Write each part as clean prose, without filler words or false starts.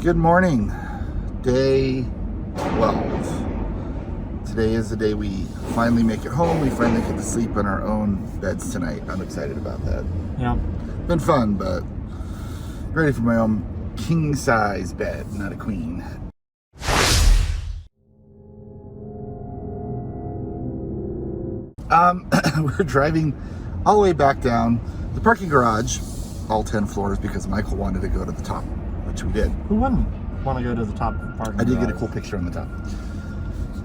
Good morning, day 12. Today is the day we finally make it home. We finally get to sleep in our own beds tonight. I'm excited about that. Yeah. Been fun, but ready for my own king size bed, not a queen. We're driving all the way back down the parking garage, all 10 floors, because Michael wanted to go to the top, which we did. Who wouldn't want to go to the top of the parking I did get a cool picture on the top.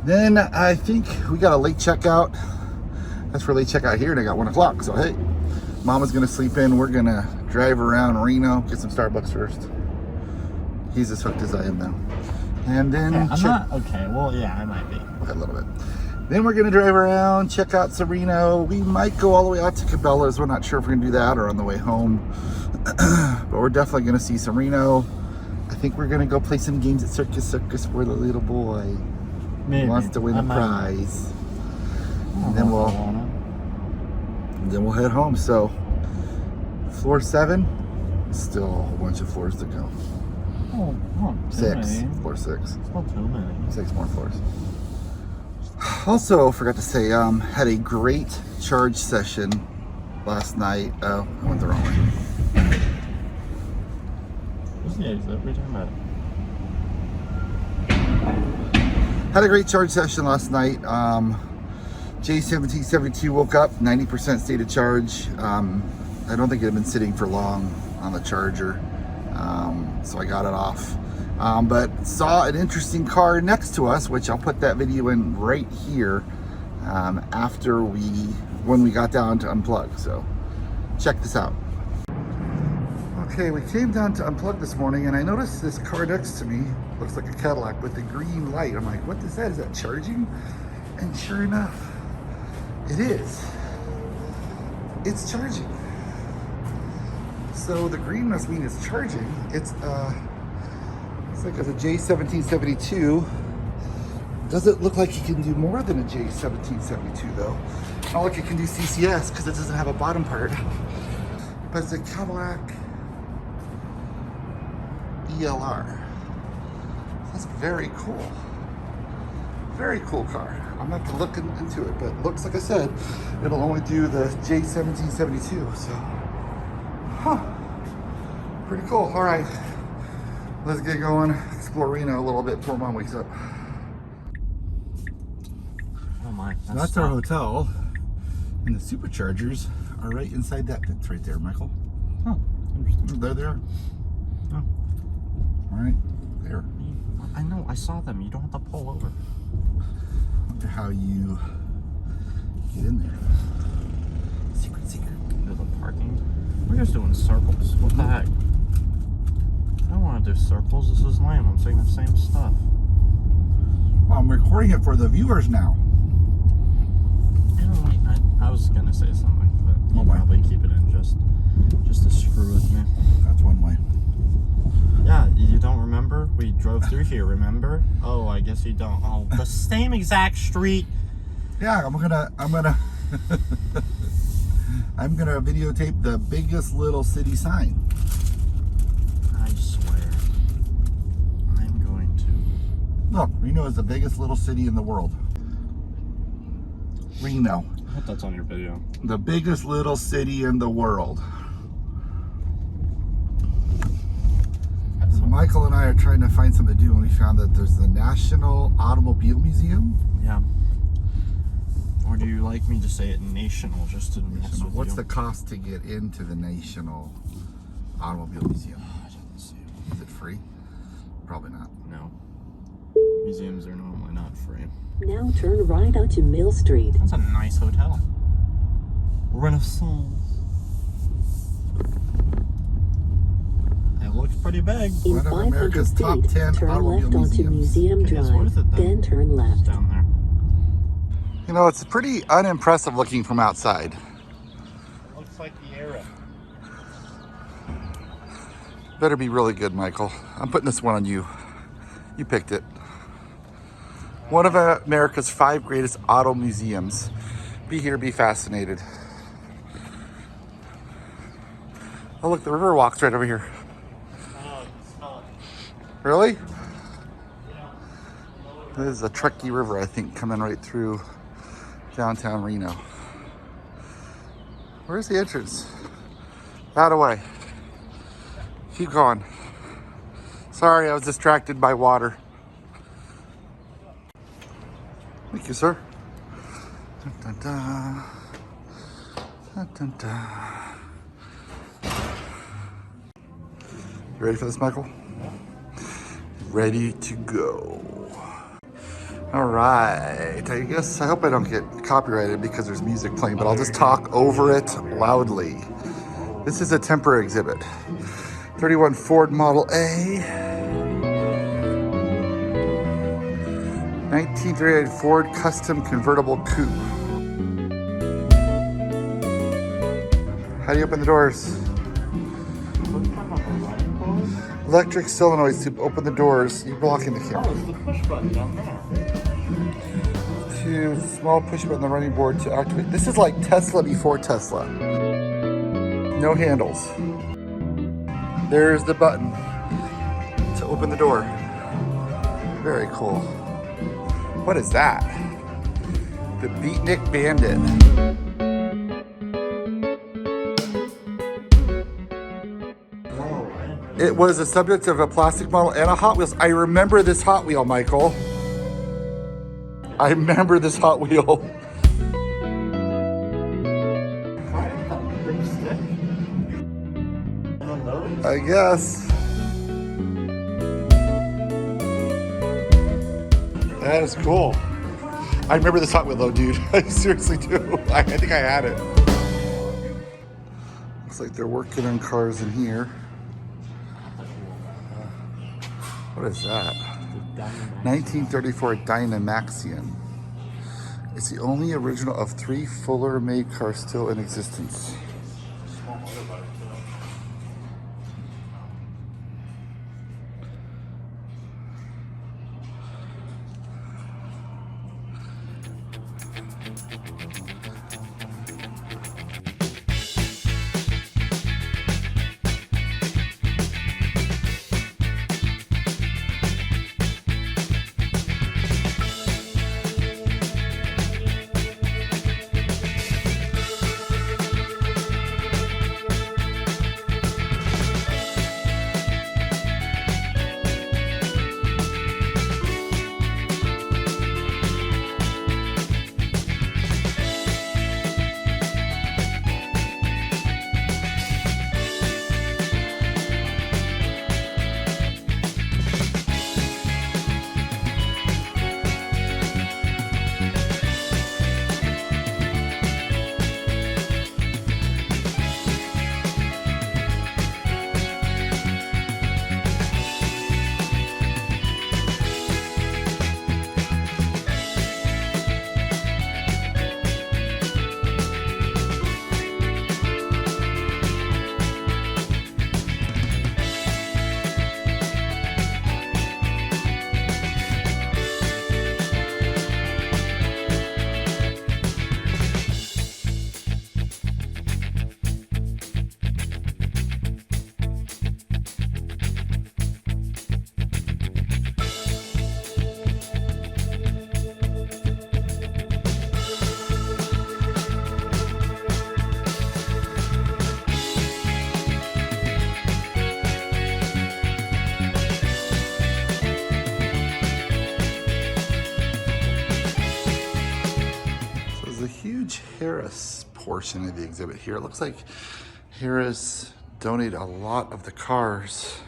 Then I think we got a late checkout. That's for late checkout here, and I got 1 o'clock. So hey, Mama's gonna sleep in. We're gonna drive around Reno, get some Starbucks first. He's as hooked as I am now. And then okay. Well, yeah, I might be a little bit. Then we're gonna drive around, check out Reno. We might go all the way out to Cabela's. We're not sure if we're gonna do that or on the way home. But we're definitely gonna see some Reno. I think we're gonna go play some games at Circus for the little boy. Maybe. He wants to win a prize. And then we'll head home. So floor 7, still a whole bunch of floors to go. Oh, not too 6. many. Floor 6. It's not too many. 6 more floors. Also, forgot to say, had a great charge session last night. Oh, I went the wrong way. What's the exit? What are you talking about? Had a great charge session last night. J1772 woke up, 90% state of charge. I don't think it had been sitting for long on the charger, so I got it off. But saw an interesting car next to us, which I'll put that video in right here when we got down to unplug. So check this out. Okay, we came down to unplug this morning, and I noticed this car next to me looks like a Cadillac with the green light. I'm like, what is that? Is that charging? And sure enough, it is. It's charging. So the green must mean it's charging. It's like a J1772. Doesn't look like it can do more than a J1772 though. Not like it can do CCS because it doesn't have a bottom part. But it's a Cadillac ELR. That's very cool. Very cool car. I'm gonna have to look into it, but looks like I said, it'll only do the J1772. So, pretty cool. All right, let's get going. Explore Reno a little bit before Mom wakes up. Oh my. That's our hotel, and the superchargers are right inside that fence right there, Michael. Oh, interesting. There they are. Oh. Right there. I know. I saw them. You don't have to pull over. I wonder how you get in there. Secret. Into the parking. We're just doing circles. What the heck? I don't want to do circles. This is lame. I'm saying the same stuff. Well, I'm recording it for the viewers now. I was gonna say something, but you'll probably keep it in just to screw with me. That's one way. Yeah, you don't remember? We drove through here, remember? Oh, I guess you don't. Oh, the same exact street. Yeah, I'm gonna I'm gonna videotape the biggest little city sign. I swear. I'm going to. Look, Reno is the biggest little city in the world. Reno. I hope that's on your video. The biggest little city in the world. So Michael and I are trying to find something to do, and we found that there's the National Automobile Museum. Yeah. Or do you like me to say it national, just to mess with What's you? the cost to get into the National Automobile Museum? I didn't see it. Is it free? Probably not. No. Museums are normally not free. Now turn right onto Mill Street. That's a nice hotel. Renaissance. It looks pretty big. In One of 500 America's top 10 feet, turn automobile left onto museums. Museum It is Drive, worth it, though. then turn It's left. down there. You know, it's pretty unimpressive looking from outside. Looks like the era. Better be really good, Michael. I'm putting this one on you. You picked it. One of America's 5 greatest auto museums. Be here, be fascinated. Oh look, the river walks right over here. Oh, Really? This is the Truckee River, I think, coming right through downtown Reno. Where's the entrance? That away. Keep going. Sorry, I was distracted by water. Thank you, sir. Dun, dun, dun. Dun, dun, dun. You ready for this, Michael? Ready to go. All right. I hope I don't get copyrighted because there's music playing, but I'll just talk over it loudly. This is a temporary exhibit. 31 Ford Model A. 1938 Ford Custom Convertible Coupe. How do you open the doors? Electric solenoids to open the doors. You're blocking the camera. Oh, it's the push button down there. To small push button on the running board to activate. This is like Tesla before Tesla. No handles. There's the button to open the door. Very cool. What is that? The Beatnik Bandit. It was a subject of a plastic model and a Hot Wheels. I remember this Hot Wheel, Michael. I remember this Hot Wheel. I guess. That is cool. I remember this Hot Wheel though, dude. I seriously do. I think I had it. Looks like they're working on cars in here. What is that? 1934 Dynamaxion. It's the only original of 3 Fuller-made cars still in existence. Harris portion of the exhibit here. It looks like Harris donated a lot of the cars.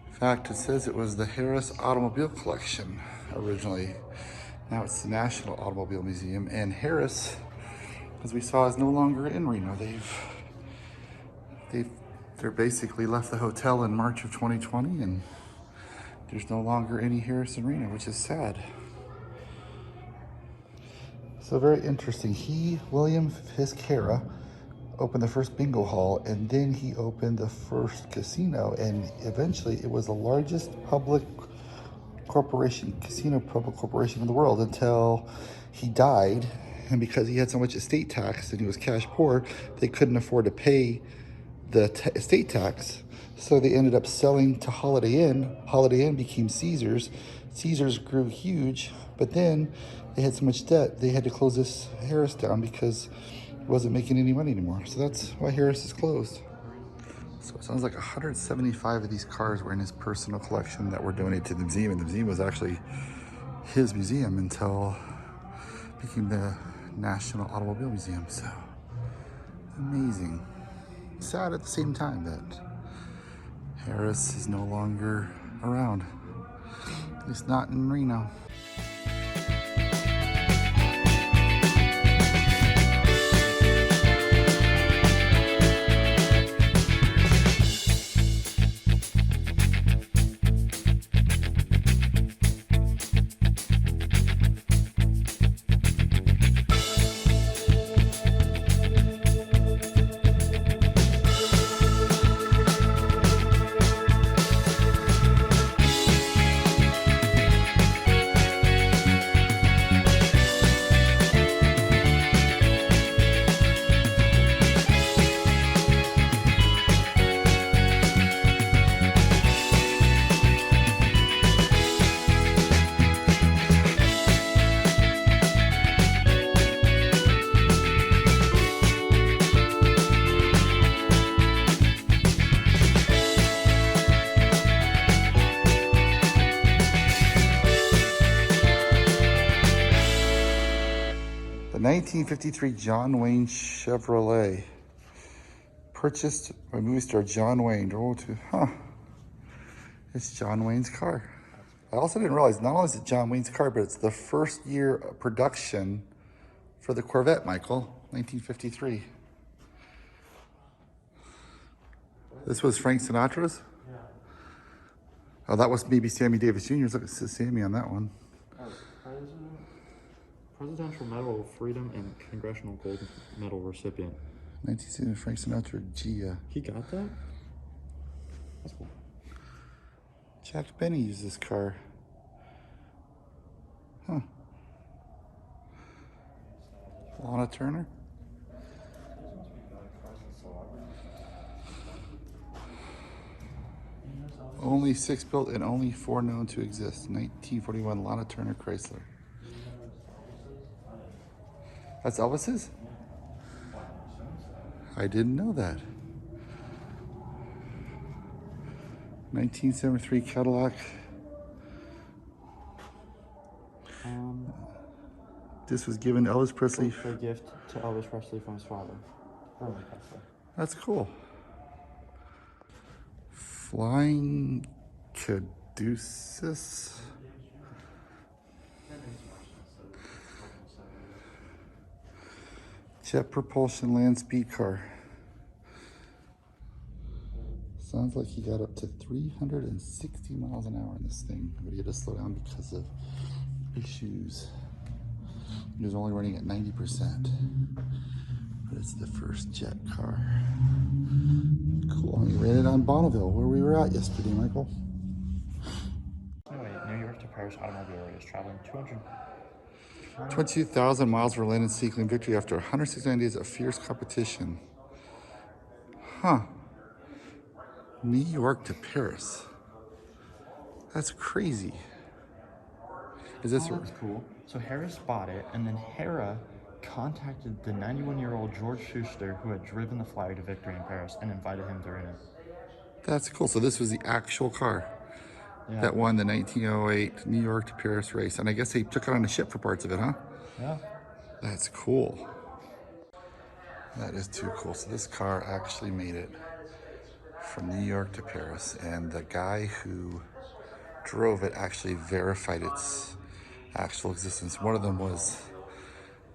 In fact, it says it was the Harris Automobile Collection originally. Now it's the National Automobile Museum, and Harris, as we saw, is no longer in Reno. They're basically left the hotel in March of 2020, and there's no longer any Harris in Reno, which is sad. So very interesting. William Fiskara, opened the first bingo hall, and then he opened the first casino, and eventually it was the largest casino public corporation in the world until he died. And because he had so much estate tax and he was cash poor, they couldn't afford to pay the estate tax. So they ended up selling to Holiday Inn. Holiday Inn became Caesars. Caesars grew huge, but then they had so much debt, they had to close this Harris down because it wasn't making any money anymore. So that's why Harris is closed. So it sounds like 175 of these cars were in his personal collection that were donated to the museum. And the museum was actually his museum until it became the National Automobile Museum. So amazing. Sad at the same time that Harris is no longer around. At least not in Reno. The 1953 John Wayne Chevrolet, purchased by movie star John Wayne. It's John Wayne's car. I also didn't realize not only is it John Wayne's car, but it's the first year of production for the Corvette, Michael, 1953. This was Frank Sinatra's? Yeah. Oh, that was maybe Sammy Davis Jr.'s. Look, it says Sammy on that one. Presidential Medal of Freedom and Congressional Gold Medal recipient. 1970 Frank Sinatra Gia. He got that? That's cool. Jack Benny used this car. Huh. Lana Turner. Only 6 built and only 4 known to exist. 1941 Lana Turner Chrysler. That's Elvis's? I didn't know that. 1973 Cadillac. This was given to Elvis Presley. A gift to Elvis Presley from his father. Herman Presley. That's cool. Flying Caduceus. Jet propulsion land speed car. Sounds like he got up to 360 miles an hour in this thing, but he had to slow down because of issues. He was only running at 90%, but it's the first jet car. Cool. He ran it on Bonneville, where we were at yesterday, Michael. Anyway, New York to Paris automobile race, traveling 22,000 miles for Lennon seeking victory after 169 days of fierce competition. Huh. New York to Paris. That's crazy. Is this that's cool. So Harris bought it, and then Hera contacted the 91-year-old George Schuster, who had driven the flag to victory in Paris, and invited him to Reno. That's cool. So this was the actual car that won the 1908 New York to Paris race. And I guess they took it on a ship for parts of it, huh? Yeah. That's cool. That is too cool. So this car actually made it from New York to Paris. And the guy who drove it actually verified its actual existence. One of them was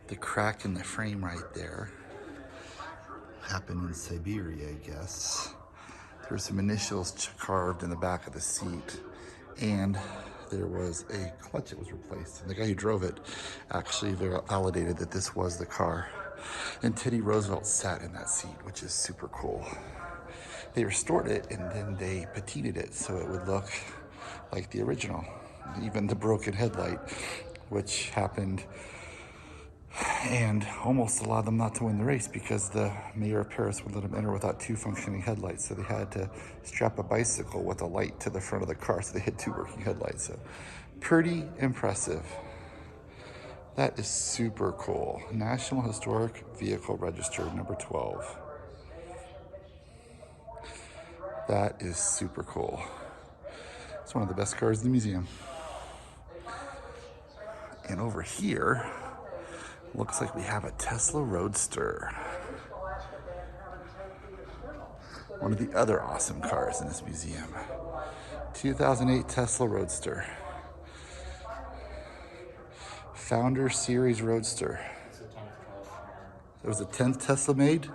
the crack in the frame right there. Happened in Siberia, I guess. There were some initials carved in the back of the seat, and there was a clutch that was replaced. And the guy who drove it actually validated that this was the car. And Teddy Roosevelt sat in that seat, which is super cool. They restored it and then they patinaed it so it would look like the original. Even the broken headlight, which happened and almost allowed them not to win the race because the mayor of Paris would let them enter without 2 functioning headlights. So they had to strap a bicycle with a light to the front of the car so they had 2 working headlights. So pretty impressive. That is super cool. National Historic Vehicle Register, number 12. That is super cool. It's one of the best cars in the museum. And over here, looks like we have a Tesla Roadster. One of the other awesome cars in this museum. 2008 Tesla Roadster. Founder Series Roadster. It was the 10th Tesla made?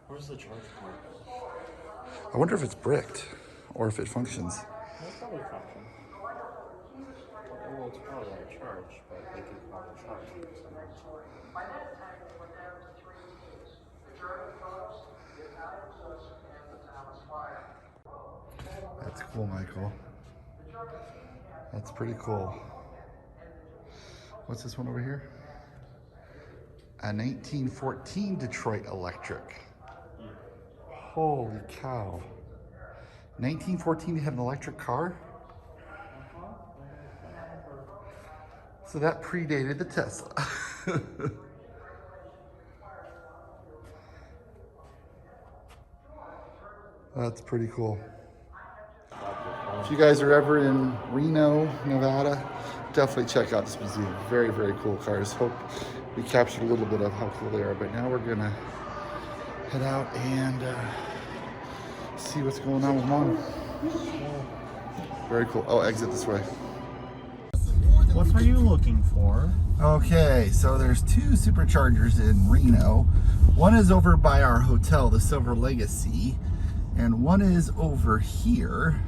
Where's the charge port? I wonder if it's bricked or if it functions. It'll probably function. Well, it's probably out of charge, but they could probably charge it. That's cool, Michael. That's pretty cool. What's this one over here? A 1914 Detroit Electric. Holy cow. 1914 you had an electric car? So that predated the Tesla. That's pretty cool. If you guys are ever in Reno, Nevada, definitely check out this museum. Very, very cool cars. Hope we captured a little bit of how cool they are. But now we're gonna head out and see what's going on with Mom. Very cool. Oh, exit this way. What are you looking for? Okay, so there's 2 superchargers in Reno. One is over by our hotel, the Silver Legacy, and one is over here.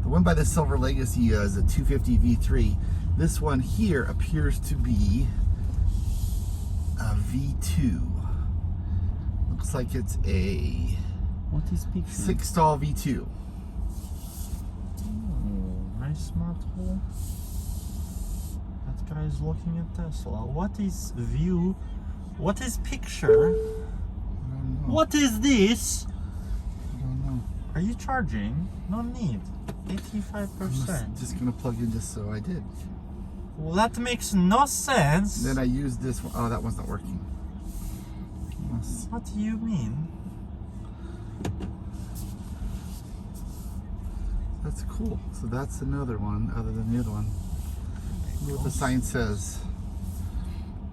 The one by the Silver Legacy is a 250 V3. This one here appears to be a V2. Looks like it's a What is picture? 6-stall V2. Oh, nice smart hole. That guy is looking at Tesla. What is view? What is picture? I don't know. What is this? I don't know. Are you charging? No need. I'm 85%. just gonna plug in just so I did. Well, that makes no sense. Then I used this one. Oh, that one's not working. Yes. What do you mean? That's cool. So that's another one other than the other one. Look what the sign says.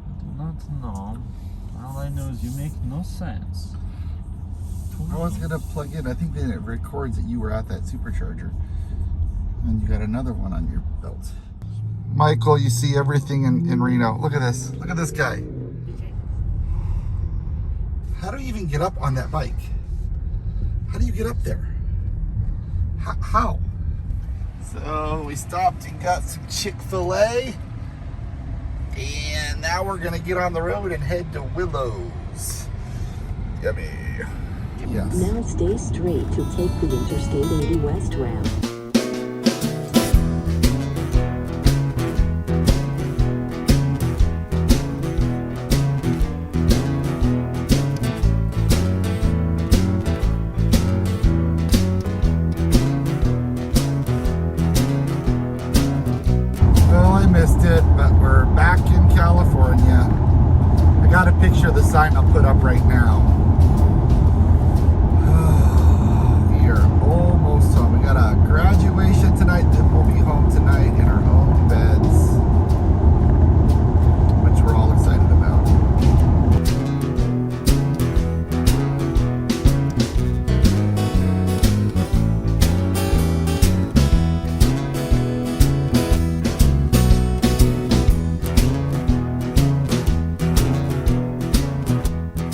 I do not know. All I know is you make no sense. I was gonna plug in. I think then it records that you were at that supercharger. And you got another one on your belt. Michael, you see everything in Reno. Look at this. Look at this guy. How do you even get up on that bike? How do you get up there? How? So we stopped and got some Chick-fil-A. And now we're gonna get on the road and head to Willows. Yummy. Yes. Now stay straight to take the Interstate 80 West ramp. Well, I missed it, but we're back in California. I got a picture of the sign I'll put up right now. We are almost home. We got a graduation tonight, then we'll be home tonight in our own beds, which we're all excited about.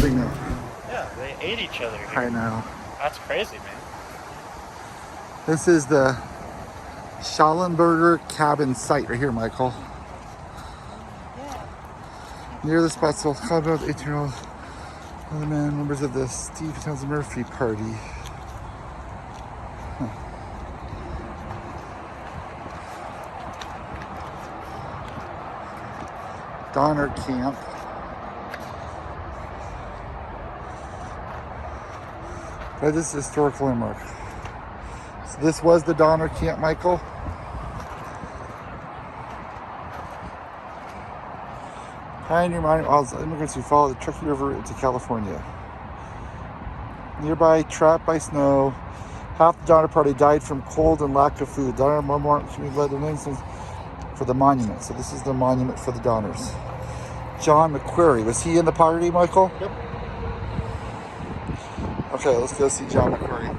Reno. Yeah, they ate each other here. I know. That's crazy, man. This is the Schallenberger cabin site right here, Michael. Near the spot, so called about 18-year-old other man, members of the Steve Townsend Murphy party. Huh. Donner Camp. That is a historical landmark. So this was the Donner Camp, Michael. Pioneer Monument, all immigrants who follow the Truckee River into California. Nearby, trapped by snow, half the Donner Party died from cold and lack of food. Donner Memorial Community led an instance for the monument. So this is the monument for the Donners. John McQuarrie, was he in the party, Michael? Yep. Okay, let's go see John McQuarrie.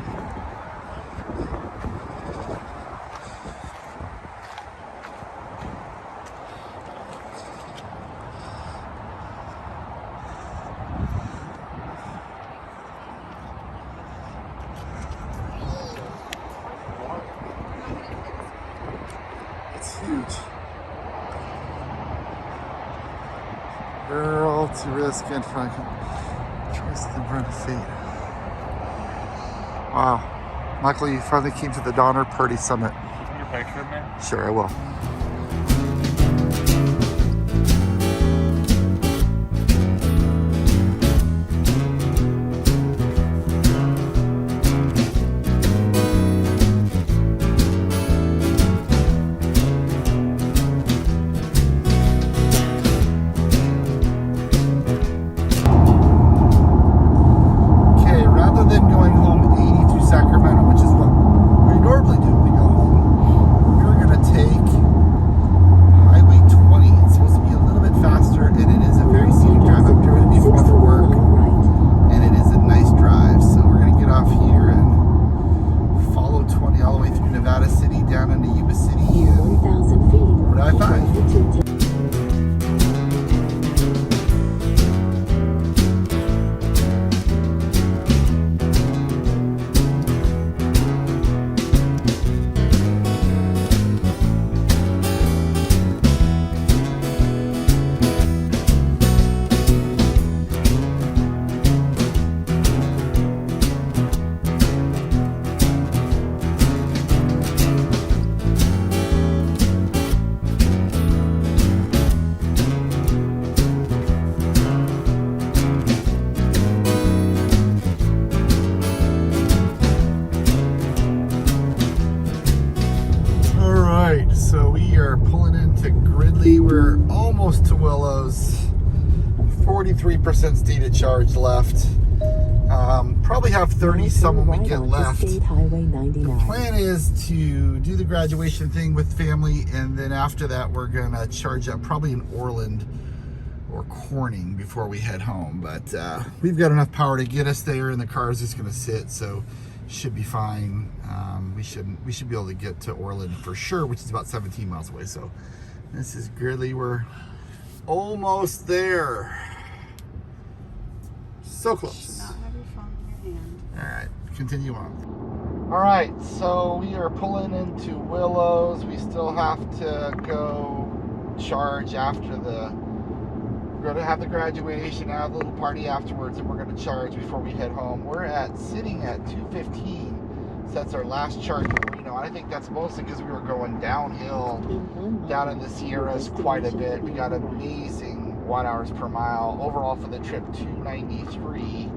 It's huge. Girl to risk and find trust the brunt of fate. Wow. Michael, you finally came to the Donner Party Summit. Your picture of me? Sure, I will. So we are pulling into Gridley. We're almost to Willows. 43% stated charge left. Probably have 30 some when we get left. The plan is to do the graduation thing with family, and then after that we're gonna charge up probably in Orland or Corning before we head home. But we've got enough power to get us there, and the car is just gonna sit, so should be fine. We should be able to get to Orland for sure, which is about 17 miles away. So this is Gridley. We're almost there. So close. Not have your phone in your hand. All right, continue on. All right, so we are pulling into Willows. We still have to go charge after we're going to have the graduation, have a little party afterwards, and we're going to charge before we head home. We're sitting at 2:15. So that's our last charge in Reno. And I think that's mostly because we were going downhill down in the Sierras quite a bit. We got amazing watt hours per mile. Overall for the trip, 293.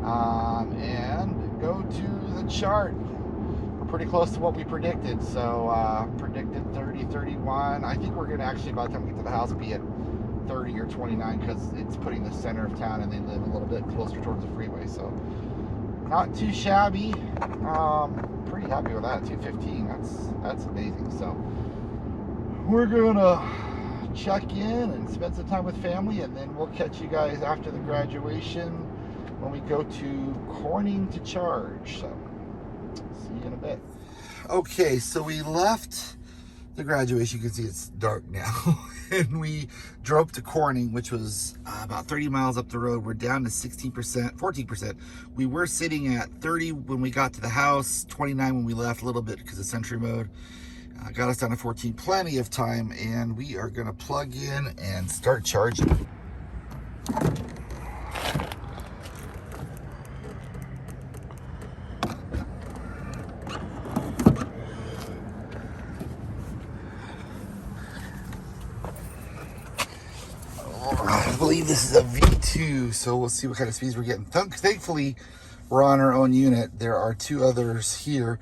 And go to the chart. We're pretty close to what we predicted. So predicted 30, 31. I think we're going to actually, by the time we get to the house, be at 30 or 29 because it's putting the center of town and they live a little bit closer towards the freeway. So not too shabby. Pretty happy with that. 215. That's amazing. So we're gonna check in and spend some time with family, and then we'll catch you guys after the graduation when we go to Corning to charge. So see you in a bit. Okay, so we left the graduation. You can see it's dark now. And we drove to Corning, which was about 30 miles up the road. We're down to 16%, 14%. We were sitting at 30 when we got to the house, 29 when we left, a little bit because of Sentry mode. Got us down to 14, plenty of time, and we are gonna plug in and start charging. believe this is a V2, so we'll see what kind of speeds we're getting. Thankfully, we're on our own unit. There are two others here.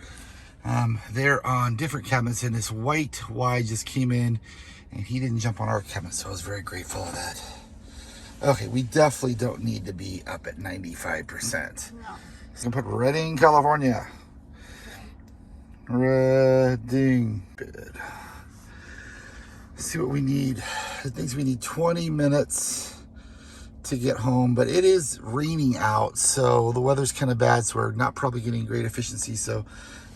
They're on different cabins, and this white Y just came in, and he didn't jump on our cabin, so I was very grateful of that. Okay, we definitely don't need to be up at 95%. No. So I'm gonna put Redding, California. Redding. Good. See what we need. I think we need 20 minutes to get home, but it is raining out, so the weather's kind of bad, so we're not probably getting great efficiency. So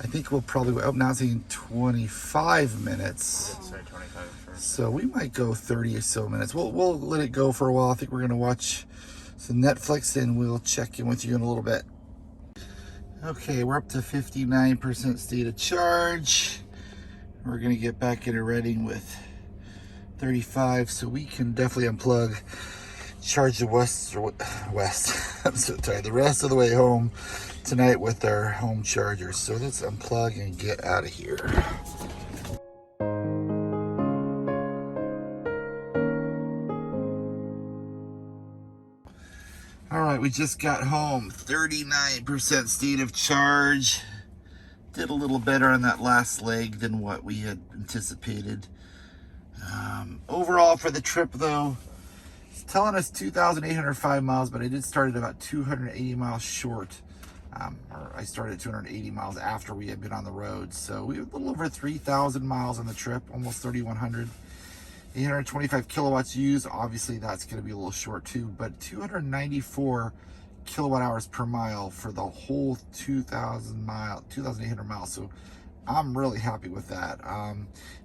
I think we'll probably, oh, now it's saying 25 minutes. Say 25 first. So we might go 30 or so minutes. We'll let it go for a while. I think we're gonna watch some Netflix, and we'll check in with you in a little bit. Okay, we're up to 59% state of charge. We're gonna get back into Redding with 35, so we can definitely unplug, charge the I'm so tired, the rest of the way home tonight with our home chargers. So let's unplug and get out of here. All right, we just got home, 39% state of charge. Did a little better on that last leg than what we had anticipated. Overall for the trip though, it's telling us 2,805 miles, but I did start at about 280 miles short. Or I started at 280 miles after we had been on the road. So we had a little over 3,000 miles on the trip, almost 3,100. 825 kilowatts used. Obviously that's going to be a little short too, but 294 kilowatt hours per mile for the whole 2,800 miles. So I'm really happy with that.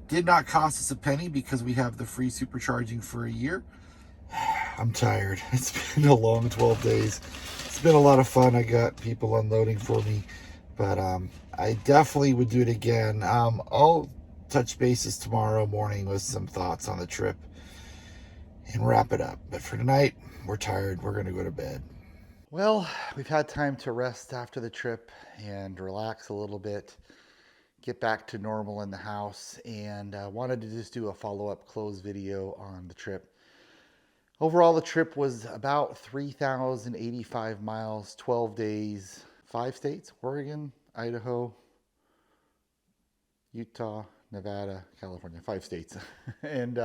Did not cost us a penny because we have the free supercharging for a year. I'm tired. It's been a long 12 days. It's been a lot of fun. I got people unloading for me, but I definitely would do it again. I'll touch bases tomorrow morning with some thoughts on the trip and wrap it up. But for tonight, we're tired. We're going to go to bed. Well, we've had time to rest after the trip and relax a little bit, get back to normal in the house, and wanted to just do a follow-up close video on the trip. Overall, the trip was about 3,085 miles, 12 days, 5 states: Oregon, Idaho, Utah, Nevada, California, 5 states. And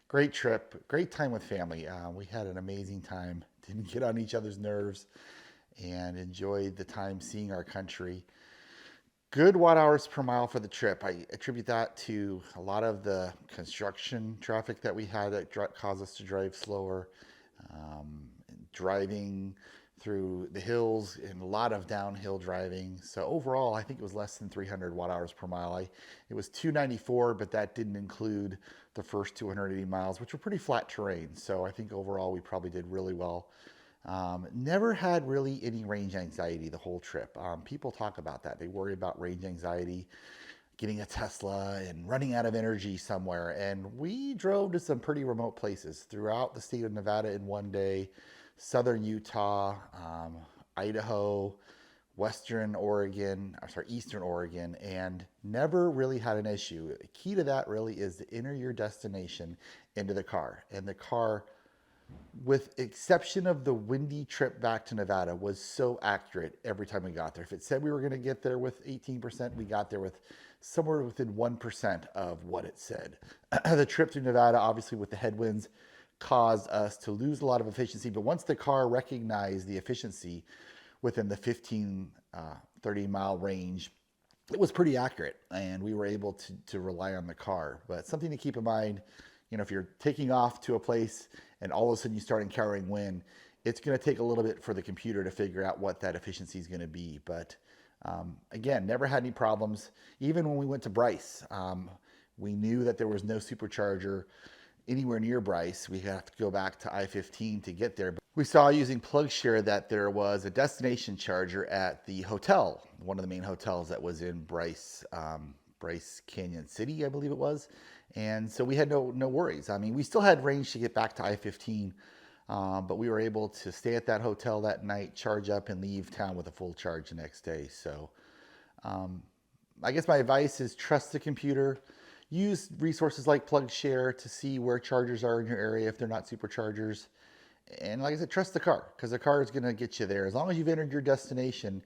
great trip, great time with family. We had an amazing time, didn't get on each other's nerves, and enjoyed the time seeing our country. Good watt hours per mile for the trip. I attribute that to a lot of the construction traffic that we had that caused us to drive slower, driving through the hills and a lot of downhill driving. So overall, I think it was less than 300 watt hours per mile. It was 294, but that didn't include the first 280 miles, which were pretty flat terrain. So I think overall we probably did really well. Never had really any range anxiety the whole trip. People talk about that. They worry about range anxiety, getting a Tesla and running out of energy somewhere. And we drove to some pretty remote places throughout the state of Nevada in one day, southern Utah, Idaho, eastern Oregon, and never really had an issue. The key to that really is to enter your destination into the car. And the car, with exception of the windy trip back to Nevada, was so accurate every time we got there. If it said we were going to get there with 18%, we got there with somewhere within 1% of what it said. The trip through Nevada, obviously with the headwinds, caused us to lose a lot of efficiency, but once the car recognized the efficiency within the 30 mile range, it was pretty accurate, and we were able to rely on the car. But something to keep in mind, if you're taking off to a place and all of a sudden you start encountering wind, it's going to take a little bit for the computer to figure out what that efficiency is going to be. But again, never had any problems. Even when we went to Bryce, we knew that there was no supercharger anywhere near Bryce. We have to go back to I-15 to get there. But we saw using PlugShare that there was a destination charger at the hotel, one of the main hotels that was in Bryce Canyon City, I believe it was. And so we had no worries. I mean, we still had range to get back to I-15, but we were able to stay at that hotel that night, charge up, and leave town with a full charge the next day. So I guess my advice is trust the computer. Use resources like PlugShare to see where chargers are in your area if they're not superchargers. And like I said, trust the car, because the car is going to get you there. As long as you've entered your destination,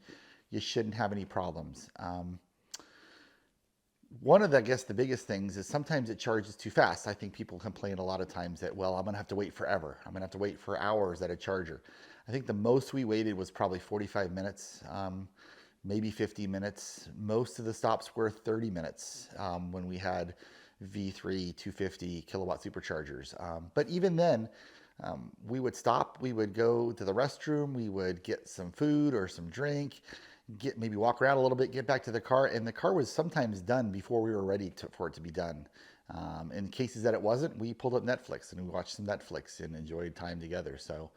you shouldn't have any problems. One of the, I guess, the biggest things is sometimes it charges too fast. I think people complain a lot of times that, well, I'm going to have to wait forever. I'm going to have to wait for hours at a charger. I think the most we waited was probably 45 minutes, maybe 50 minutes. Most of the stops were 30 minutes when we had V3 250 kilowatt superchargers. But even then, we would stop, we would go to the restroom, we would get some food or some drink, maybe walk around a little bit, get back to the car, and the car was sometimes done before we were ready for it to be done. In cases that it wasn't, we pulled up Netflix and we watched some Netflix and enjoyed time together. So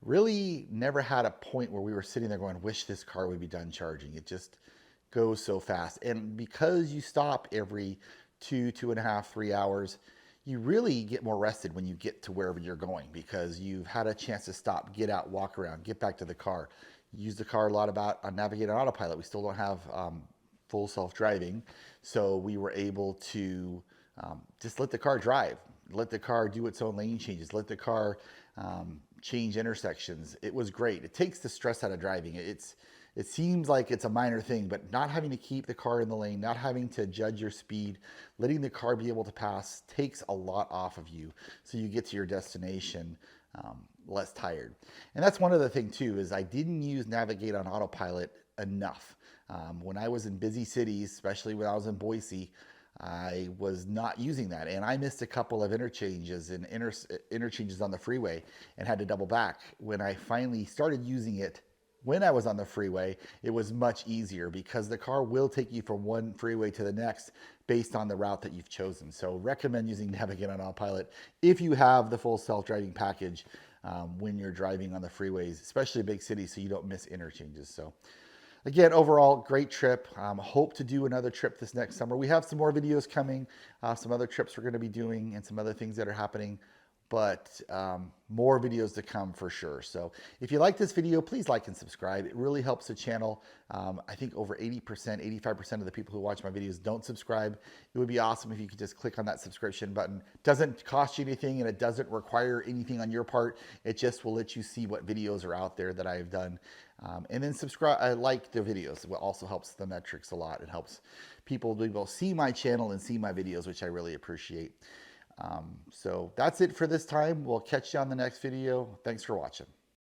really never had a point where we were sitting there going, wish this car would be done charging. It just goes so fast. And because you stop every 2.5, 3 hours, you really get more rested when you get to wherever you're going, because you've had a chance to stop, get out, walk around, get back to the car. Use the car a lot navigate on autopilot. We still don't have full self-driving, so we were able to just let the car drive, let the car do its own lane changes, let the car change intersections. It was great. It takes the stress out of driving. It seems like it's a minor thing, but not having to keep the car in the lane, not having to judge your speed, letting the car be able to pass takes a lot off of you, so you get to your destination less tired. And that's one other thing too, is I didn't use navigate on autopilot enough. When I was in busy cities, especially when I was in Boise, I was not using that, and I missed a couple of interchanges and interchanges on the freeway and had to double back. When I finally started using it when I was on the freeway, it was much easier, because the car will take you from one freeway to the next based on the route that you've chosen. So recommend using Navigate on Autopilot if you have the full self-driving package when you're driving on the freeways, especially big cities, so you don't miss interchanges. So again, overall, great trip. Hope to do another trip this next summer. We have some more videos coming, some other trips we're going to be doing, and some other things that are happening, but more videos to come for sure. So if you like this video, please like and subscribe. It really helps the channel. I think over 80%, 85% of the people who watch my videos don't subscribe. It would be awesome if you could just click on that subscription button. It doesn't cost you anything, and it doesn't require anything on your part. It just will let you see what videos are out there that I've done. And then subscribe, like the videos. It also helps the metrics a lot. It helps people be able to see my channel and see my videos, which I really appreciate. So that's it for this time. We'll catch you on the next video. Thanks for watching.